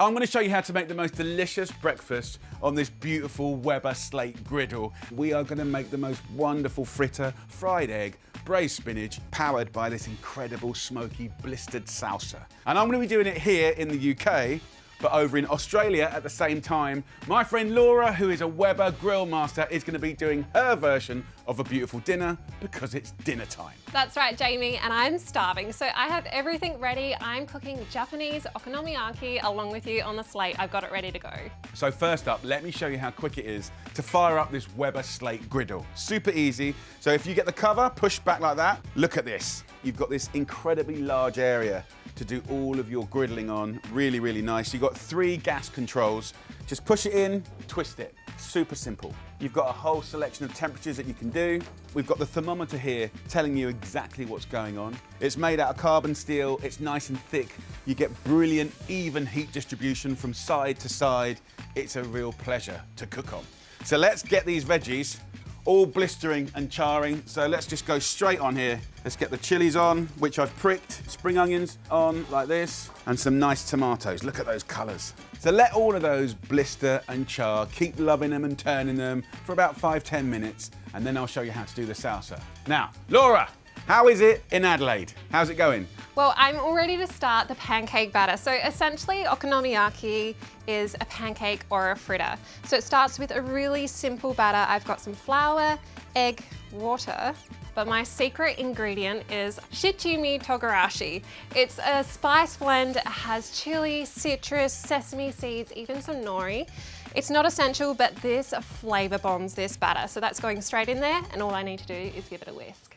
I'm going to show you how to make the most delicious breakfast on this beautiful Weber Slate griddle. We are going to make the most wonderful fritter, fried egg, braised spinach, powered by this incredible smoky blistered salsa. And I'm going to be doing it here in the UK, but over in Australia at the same time, my friend Laura, who is a Weber grill master, is going to be doing her version of a beautiful dinner because it's dinner time. That's right, Jamie, and I'm starving, so I have everything ready. I'm cooking Japanese okonomiyaki along with you on the slate. I've got it ready to go. So first up, let me show you how quick it is to fire up this Weber Slate griddle. Super easy. So if you get the cover, push back like that, look at this. You've got this incredibly large area to do all of your griddling on. Really, really nice. You've got 3 gas controls. Just push it in, twist it. Super simple. You've got a whole selection of temperatures that you can do. We've got the thermometer here telling you exactly what's going on. It's made out of carbon steel. It's nice and thick. You get brilliant, even heat distribution from side to side. It's a real pleasure to cook on. So let's get these veggies all blistering and charring. So let's just go straight on here. Let's get the chilies on, which I've pricked, spring onions on like this, and some nice tomatoes. Look at those colors. So let all of those blister and char. Keep loving them and turning them for about 5-10 minutes, and then I'll show you how to do the salsa. Now, Laura, how is it in Adelaide? How's it going? Well, I'm all ready to start the pancake batter. So essentially, okonomiyaki is a pancake or a fritter. So it starts with a really simple batter. I've got some flour, egg, water, but my secret ingredient is shichimi togarashi. It's a spice blend. It has chili, citrus, sesame seeds, even some nori. It's not essential, but this flavor bombs this batter. So that's going straight in there, and all I need to do is give it a whisk.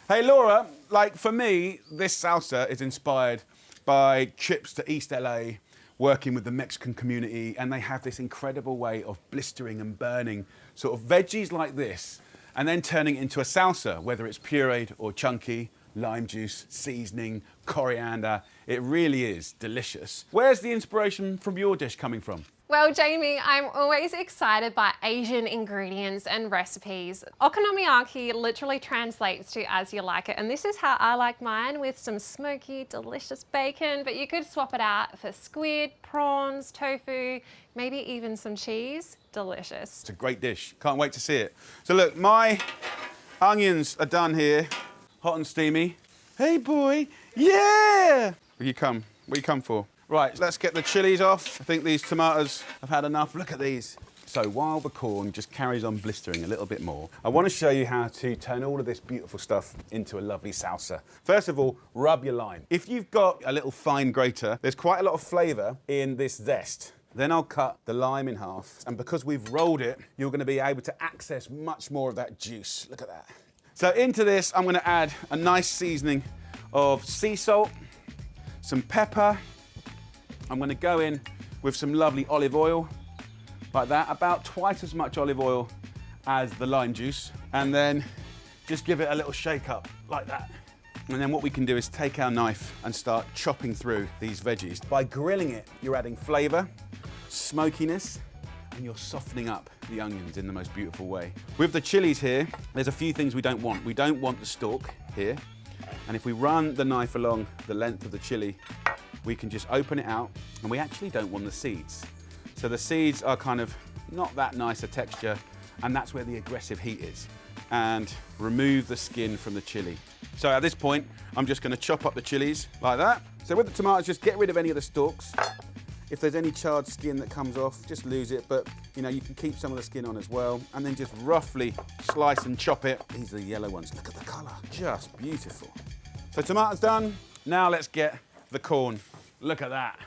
Hey Laura, like for me, this salsa is inspired by trips to East LA, working with the Mexican community, and they have this incredible way of blistering and burning sort of veggies like this, and then turning it into a salsa, whether it's pureed or chunky, lime juice, seasoning, coriander. It really is delicious. Where's the inspiration from your dish coming from? Well, Jamie, I'm always excited by Asian ingredients and recipes. Okonomiyaki literally translates to as you like it, and this is how I like mine, with some smoky, delicious bacon, but you could swap it out for squid, prawns, tofu, maybe even some cheese. Delicious. It's a great dish. Can't wait to see it. So look, my onions are done here, hot and steamy. Hey boy, yeah! What you come for? Right, let's get the chilies off. I think these tomatoes have had enough. Look at these. So while the corn just carries on blistering a little bit more, I want to show you how to turn all of this beautiful stuff into a lovely salsa. First of all, rub your lime. If you've got a little fine grater, there's quite a lot of flavour in this zest. Then I'll cut the lime in half, and because we've rolled it, you're going to be able to access much more of that juice. Look at that. So into this, I'm going to add a nice seasoning of sea salt, some pepper. I'm going to go in with some lovely olive oil, like that, about twice as much olive oil as the lime juice, and then just give it a little shake up, like that. And then what we can do is take our knife and start chopping through these veggies. By grilling it, you're adding flavour, smokiness, and you're softening up the onions in the most beautiful way. With the chilies here, there's a few things we don't want. We don't want the stalk here, and if we run the knife along the length of the chili, we can just open it out, and we actually don't want the seeds. So the seeds are kind of not that nice a texture, and that's where the aggressive heat is. And remove the skin from the chili. So at this point, I'm just going to chop up the chilies like that. So with the tomatoes, just get rid of any of the stalks. If there's any charred skin that comes off, just lose it, but you know, you can keep some of the skin on as well, and then just roughly slice and chop it. These are the yellow ones. Look at the color, just beautiful. So tomatoes done. Now let's get the corn. Look at that.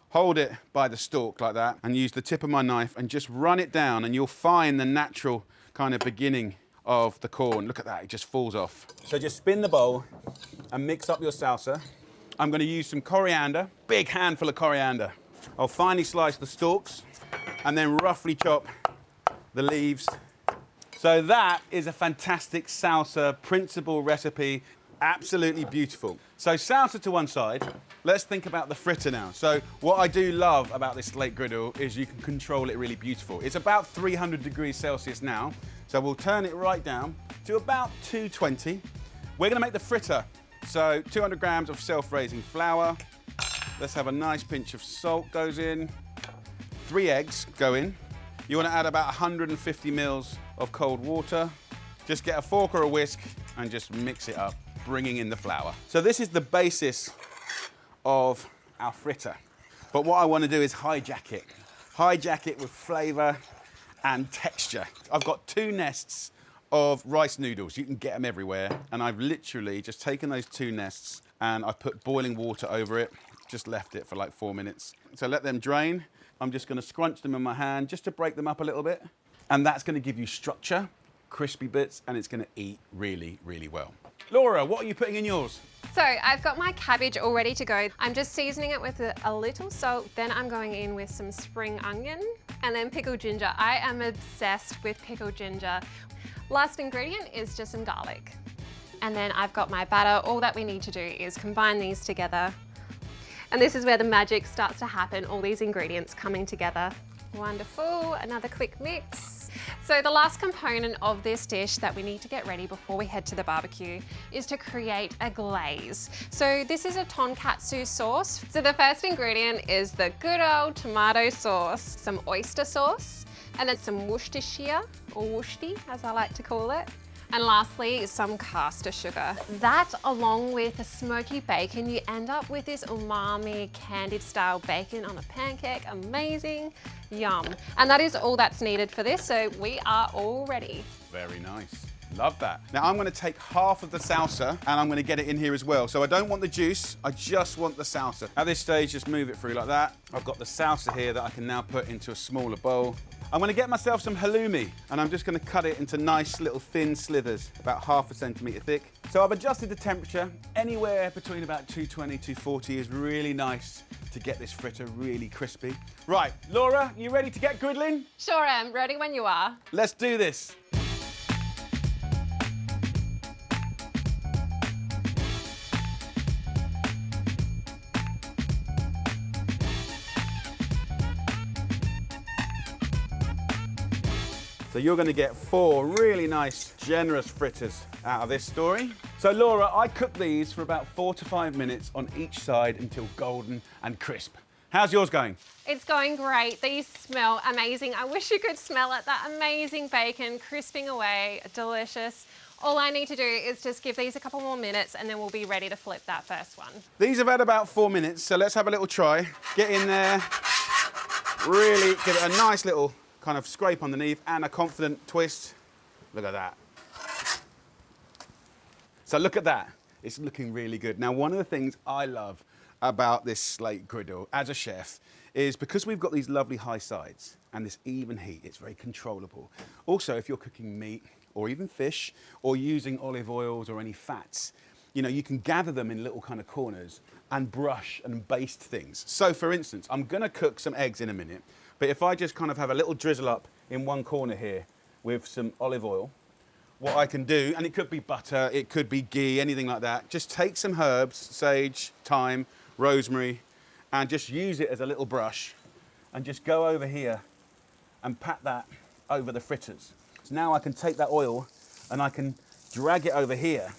Hold it by the stalk like that and use the tip of my knife and just run it down, and you'll find the natural kind of beginning of the corn. Look at that, it just falls off. So just spin the bowl and mix up your salsa. I'm going to use some coriander, big handful of coriander. I'll finely slice the stalks and then roughly chop the leaves. So that is a fantastic salsa principle recipe. Absolutely beautiful. So salsa to one side. Let's think about the fritter now. So what I do love about this slate griddle is you can control it really beautiful. It's about 300 degrees Celsius now. So we'll turn it right down to about 220. We're gonna make the fritter. So 200 grams of self-raising flour. Let's have a nice pinch of salt goes in. 3 eggs go in. You want to add about 150 mils of cold water. Just get a fork or a whisk and just mix it up, bringing in the flour. So this is the basis of our fritter. But what I want to do is hijack it. Hijack it with flavor and texture. I've got 2 nests of rice noodles. You can get them everywhere. And I've literally just taken those 2 nests and I've put boiling water over it. Just left it for like 4 minutes. So let them drain. I'm just gonna scrunch them in my hand just to break them up a little bit. And that's gonna give you structure, crispy bits, and it's gonna eat really, really well. Laura, what are you putting in yours? So I've got my cabbage all ready to go. I'm just seasoning it with a little salt. Then I'm going in with some spring onion and then pickled ginger. I am obsessed with pickled ginger. Last ingredient is just some garlic. And then I've got my batter. All that we need to do is combine these together. And this is where the magic starts to happen, all these ingredients coming together. Wonderful, another quick mix. So the last component of this dish that we need to get ready before we head to the barbecue is to create a glaze. So this is a tonkatsu sauce. So the first ingredient is the good old tomato sauce, some oyster sauce, and then some Worcestershire, or Worcester as I like to call it. And lastly, some caster sugar. That, along with a smoky bacon, you end up with this umami candied style bacon on a pancake. Amazing, yum. And that is all that's needed for this, so we are all ready. Very nice. Love that. Now I'm gonna take half of the salsa and I'm gonna get it in here as well. So I don't want the juice, I just want the salsa. At this stage, just move it through like that. I've got the salsa here that I can now put into a smaller bowl. I'm gonna get myself some halloumi and I'm just gonna cut it into nice little thin slithers, about 1/2 centimetre thick. So I've adjusted the temperature. Anywhere between about 220, 240 is really nice to get this fritter really crispy. Right, Laura, you ready to get griddling? Sure am, ready when you are. Let's do this. So you're going to get 4 really nice, generous fritters out of this story. So Laura, I cooked these for about 4 to 5 minutes on each side until golden and crisp. How's yours going? It's going great. These smell amazing. I wish you could smell it. That amazing bacon crisping away, delicious. All I need to do is just give these a couple more minutes and then we'll be ready to flip that first one. These have had about 4 minutes, so let's have a little try. Get in there, really give it a nice little kind of scrape underneath and a confident twist. Look at that. So look at that. It's looking really good. Now, one of the things I love about this slate griddle as a chef is because we've got these lovely high sides and this even heat, it's very controllable. Also, if you're cooking meat or even fish or using olive oils or any fats, you know, you can gather them in little kind of corners and brush and baste things. So for instance, I'm gonna cook some eggs in a minute, but if I just kind of have a little drizzle up in one corner here with some olive oil, what I can do, and it could be butter, it could be ghee, anything like that, just take some herbs, sage, thyme, rosemary, and just use it as a little brush and just go over here and pat that over the fritters. So now I can take that oil and I can drag it over here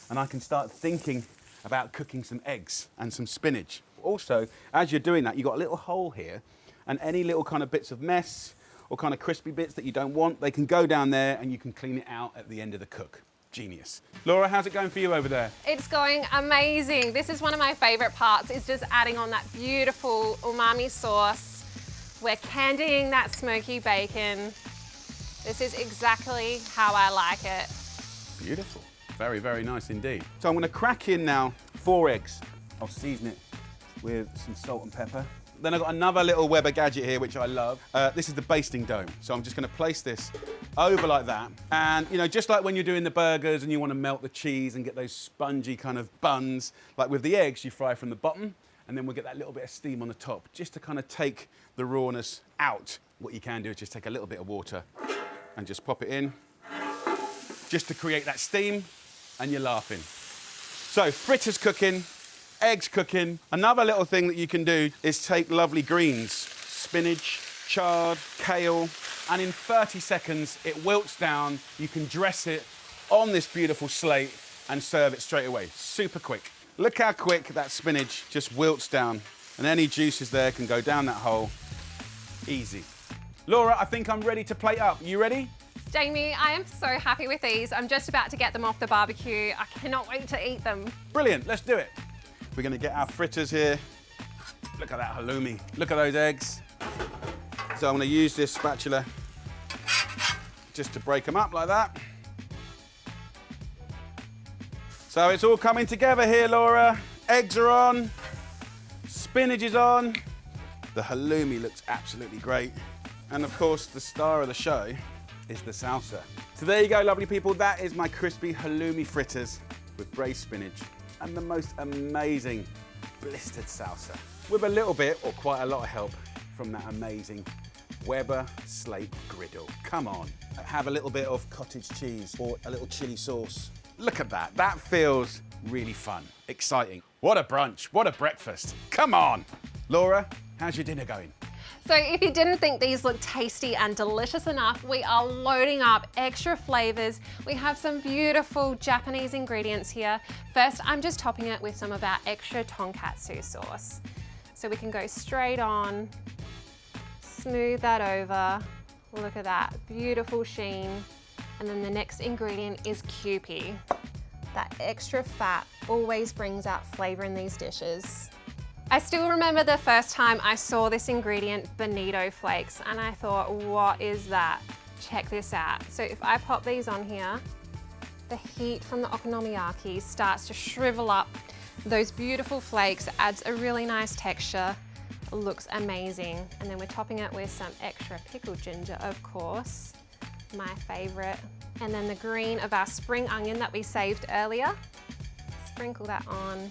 and I can start thinking about cooking some eggs and some spinach. Also, as you're doing that, you've got a little hole here, and any little kind of bits of mess or kind of crispy bits that you don't want, they can go down there and you can clean it out at the end of the cook. Genius. Laura, how's it going for you over there? It's going amazing. This is one of my favorite parts, is just adding on that beautiful umami sauce. We're candying that smoky bacon. This is exactly how I like it. Beautiful. Very, very nice indeed. So I'm going to crack in now 4 eggs. I'll season it with some salt and pepper. Then I've got another little Weber gadget here, which I love. This is the basting dome. So I'm just going to place this over like that. And, you know, just like when you're doing the burgers and you want to melt the cheese and get those spongy kind of buns, like with the eggs, you fry from the bottom, and then we'll get that little bit of steam on the top, just to kind of take the rawness out. What you can do is just take a little bit of water and just pop it in, just to create that steam, and you're laughing. So fritters cooking, eggs cooking. Another little thing that you can do is take lovely greens, spinach, chard, kale, and in 30 seconds it wilts down. You can dress it on this beautiful slate and serve it straight away. Super quick. Look how quick that spinach just wilts down, and any juices there can go down that hole. Easy. Laura, I think I'm ready to plate up. You ready? Jamie, I am so happy with these. I'm just about to get them off the barbecue. I cannot wait to eat them. Brilliant, let's do it. We're gonna get our fritters here. Look at that halloumi. Look at those eggs. So I'm gonna use this spatula just to break them up like that. So it's all coming together here, Laura. Eggs are on, spinach is on. The halloumi looks absolutely great. And of course, the star of the show is the salsa. So there you go, lovely people. That is my crispy halloumi fritters with braised spinach and the most amazing blistered salsa. With a little bit, or quite a lot of help from that amazing Weber Slate Griddle. Come on, have a little bit of cottage cheese or a little chili sauce. Look at that, that feels really fun, exciting. What a brunch, what a breakfast. Come on. Laura, how's your dinner going? So if you didn't think these looked tasty and delicious enough, we are loading up extra flavors. We have some beautiful Japanese ingredients here. First, I'm just topping it with some of our extra tonkatsu sauce. So we can go straight on, smooth that over. Look at that, beautiful sheen. And then the next ingredient is Kewpie. That extra fat always brings out flavor in these dishes. I still remember the first time I saw this ingredient, bonito flakes, and I thought, what is that? Check this out. So if I pop these on here, the heat from the okonomiyaki starts to shrivel up those beautiful flakes, adds a really nice texture, looks amazing. And then we're topping it with some extra pickled ginger, of course, my favorite. And then the green of our spring onion that we saved earlier. Sprinkle that on.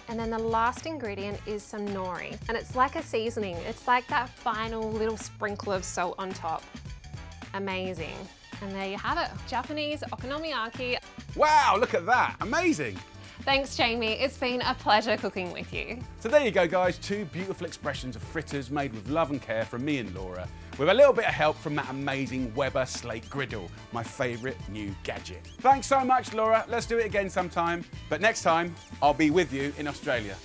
And then the last ingredient is some nori. And it's like a seasoning. It's like that final little sprinkle of salt on top. Amazing. And there you have it, Japanese okonomiyaki. Wow, look at that, amazing. Thanks, Jamie. It's been a pleasure cooking with you. So there you go, guys, 2 beautiful expressions of fritters made with love and care from me and Laura, with a little bit of help from that amazing Weber Slate Griddle, my favorite new gadget. Thanks so much, Laura. Let's do it again sometime. But next time, I'll be with you in Australia.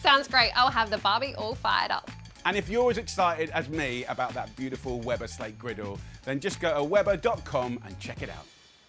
Sounds great. I'll have the barbie all fired up. And if you're as excited as me about that beautiful Weber Slate Griddle, then just go to weber.com and check it out.